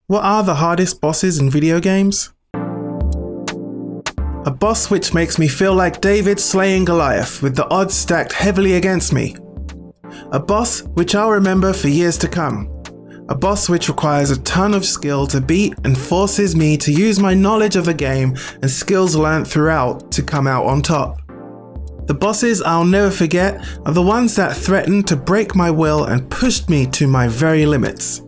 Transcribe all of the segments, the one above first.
What are the hardest bosses in video games? A boss which makes me feel like David slaying Goliath with the odds stacked heavily against me. A boss which I'll remember for years to come. A boss which requires a ton of skill to beat and forces me to use my knowledge of the game and skills learned throughout to come out on top. The bosses I'll never forget are the ones that threatened to break my will and pushed me to my very limits.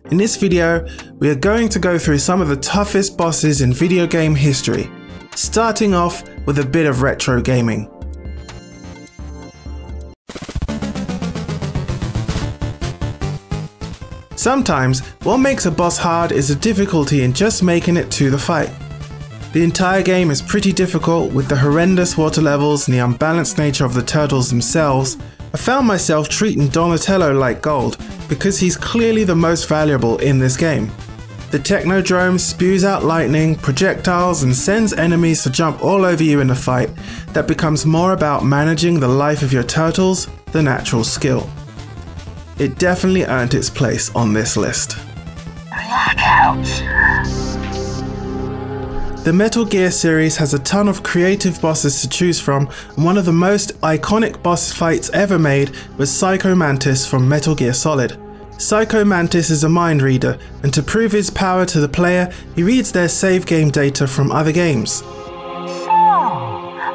In this video, we are going to go through some of the toughest bosses in video game history, starting off with a bit of retro gaming. Sometimes, what makes a boss hard is the difficulty in just making it to the fight. The entire game is pretty difficult with the horrendous water levels and the unbalanced nature of the turtles themselves. I found myself treating Donatello like gold because he's clearly the most valuable in this game. The Technodrome spews out lightning, projectiles and sends enemies to jump all over you in a fight that becomes more about managing the life of your turtles than actual skill. It definitely earned its place on this list. The Metal Gear series has a ton of creative bosses to choose from, and one of the most iconic boss fights ever made was Psycho Mantis from Metal Gear Solid. Psycho Mantis is a mind reader, and to prove his power to the player, he reads their save game data from other games. So,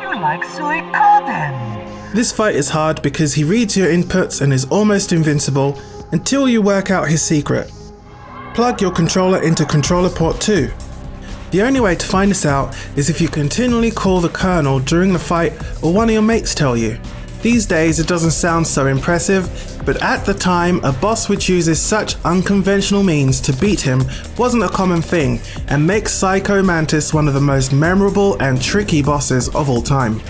you like Suikoden? This fight is hard because he reads your inputs and is almost invincible until you work out his secret. Plug your controller into controller port 2. The only way to find this out is if you continually call the Colonel during the fight or one of your mates tell you. These days it doesn't sound so impressive, but at the time a boss which uses such unconventional means to beat him wasn't a common thing and makes Psycho Mantis one of the most memorable and tricky bosses of all time.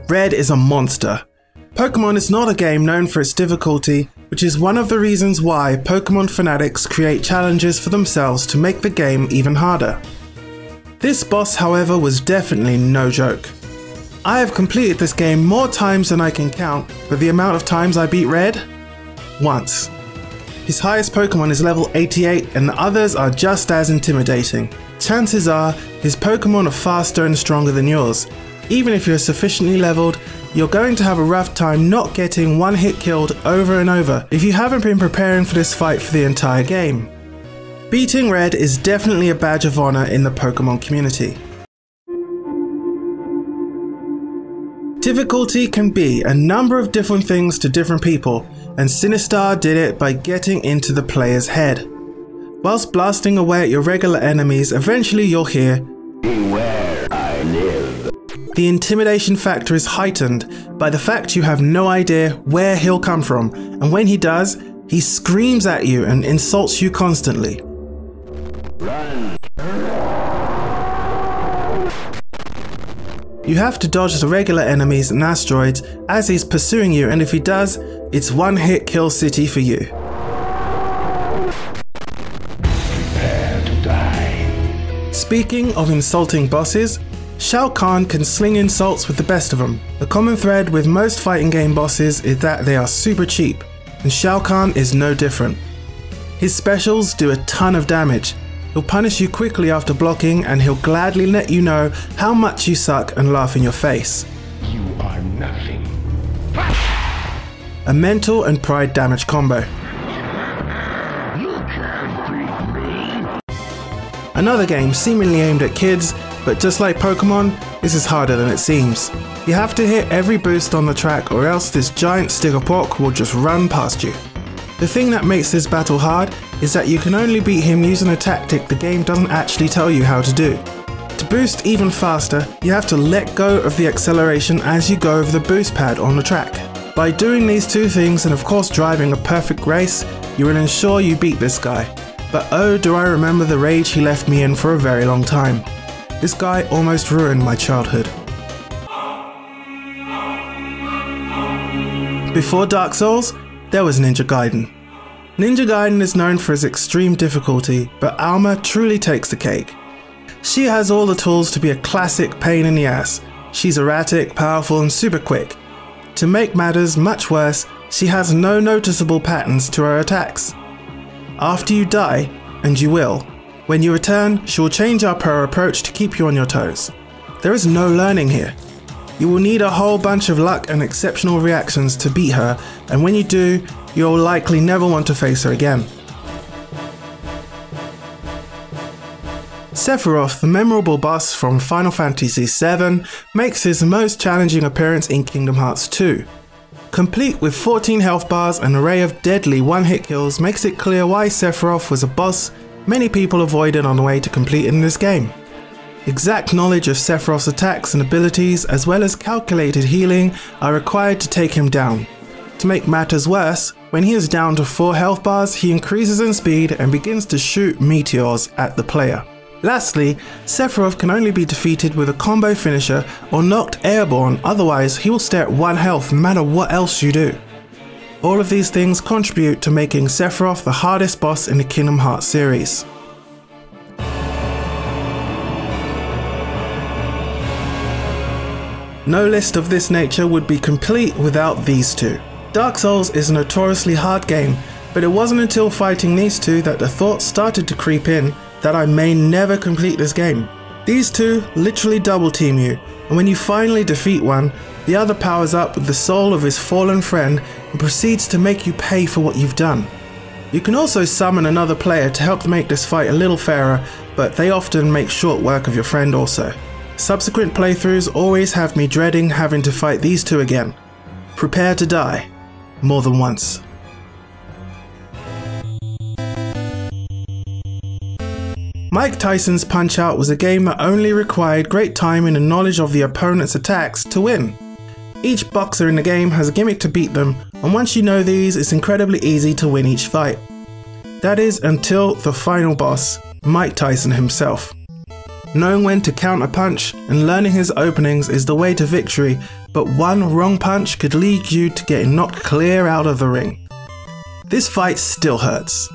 Red is a monster. Pokemon is not a game known for its difficulty, which is one of the reasons why Pokemon fanatics create challenges for themselves to make the game even harder. This boss, however, was definitely no joke. I have completed this game more times than I can count, but the amount of times I beat Red? Once. His highest Pokemon is level 88 and the others are just as intimidating. Chances are, his Pokemon are faster and stronger than yours. Even if you're sufficiently leveled, you're going to have a rough time not getting one hit killed over and over if you haven't been preparing for this fight for the entire game. Beating Red is definitely a badge of honor in the Pokemon community. Difficulty can be a number of different things to different people, and Sinistar did it by getting into the player's head. Whilst blasting away at your regular enemies, eventually you'll hear, "Beware, I live." The intimidation factor is heightened by the fact you have no idea where he'll come from, and when he does, he screams at you and insults you constantly. Run. You have to dodge the regular enemies and asteroids as he's pursuing you, and if he does, it's one hit kill city for you. Prepare to die. Speaking of insulting bosses, Shao Kahn can sling insults with the best of them. The common thread with most fighting game bosses is that they are super cheap, and Shao Kahn is no different. His specials do a ton of damage. He'll punish you quickly after blocking, and he'll gladly let you know how much you suck and laugh in your face. You are nothing. A mental and pride damage combo. You can't beat me. Another game seemingly aimed at kids, but just like Pokemon, this is harder than it seems. You have to hit every boost on the track or else this giant Stigapork will just run past you. The thing that makes this battle hard is that you can only beat him using a tactic the game doesn't actually tell you how to do. To boost even faster, you have to let go of the acceleration as you go over the boost pad on the track. By doing these two things and of course driving a perfect race, you will ensure you beat this guy. But oh, do I remember the rage he left me in for a very long time. This guy almost ruined my childhood. Before Dark Souls, there was Ninja Gaiden. Ninja Gaiden is known for its extreme difficulty, but Alma truly takes the cake. She has all the tools to be a classic pain in the ass. She's erratic, powerful and super quick. To make matters much worse, She has no noticeable patterns to her attacks. After you die, and you will, when you return, she will change up her approach to keep you on your toes. There is no learning here. You will need a whole bunch of luck and exceptional reactions to beat her, and when you do, you'll likely never want to face her again. Sephiroth, the memorable boss from Final Fantasy VII, makes his most challenging appearance in Kingdom Hearts 2. Complete with 14 health bars and an array of deadly one-hit kills makes it clear why Sephiroth was a boss many people avoided on the way to completing this game. Exact knowledge of Sephiroth's attacks and abilities as well as calculated healing are required to take him down. To make matters worse, when he is down to 4 health bars, he increases in speed and begins to shoot meteors at the player. Lastly, Sephiroth can only be defeated with a combo finisher or knocked airborne, otherwise he will stay at 1 health no matter what else you do. All of these things contribute to making Sephiroth the hardest boss in the Kingdom Hearts series. No list of this nature would be complete without these two. Dark Souls is a notoriously hard game, but it wasn't until fighting these two that the thought started to creep in that I may never complete this game. These two literally double team you, and when you finally defeat one, the other powers up with the soul of his fallen friend and proceeds to make you pay for what you've done. You can also summon another player to help make this fight a little fairer, but they often make short work of your friend also. Subsequent playthroughs always have me dreading having to fight these two again. Prepare to die, more than once. Mike Tyson's Punch-Out was a game that only required great timing and knowledge of the opponent's attacks to win. Each boxer in the game has a gimmick to beat them, and once you know these, it's incredibly easy to win each fight. That is until the final boss, Mike Tyson himself. Knowing when to counter punch and learning his openings is the way to victory, but one wrong punch could lead you to getting knocked clear out of the ring. This fight still hurts.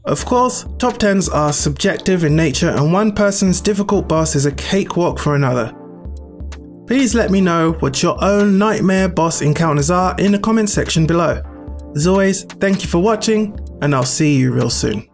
Of course, top 10s are subjective in nature and one person's difficult boss is a cakewalk for another. Please let me know what your own nightmare boss encounters are in the comment section below. As always, thank you for watching and I'll see you real soon.